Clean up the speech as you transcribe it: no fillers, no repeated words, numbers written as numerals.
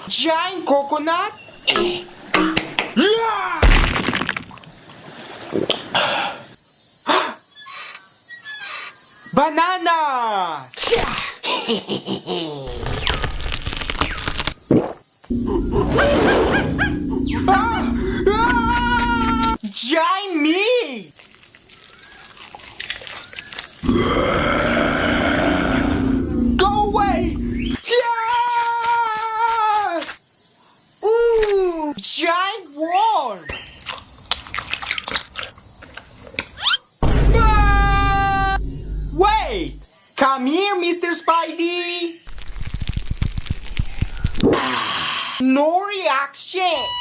Giant coconut? Banana! Giant meat! Go away! Ooh! Giant worm! Wait! Come here, Mr. Spidey! No reaction!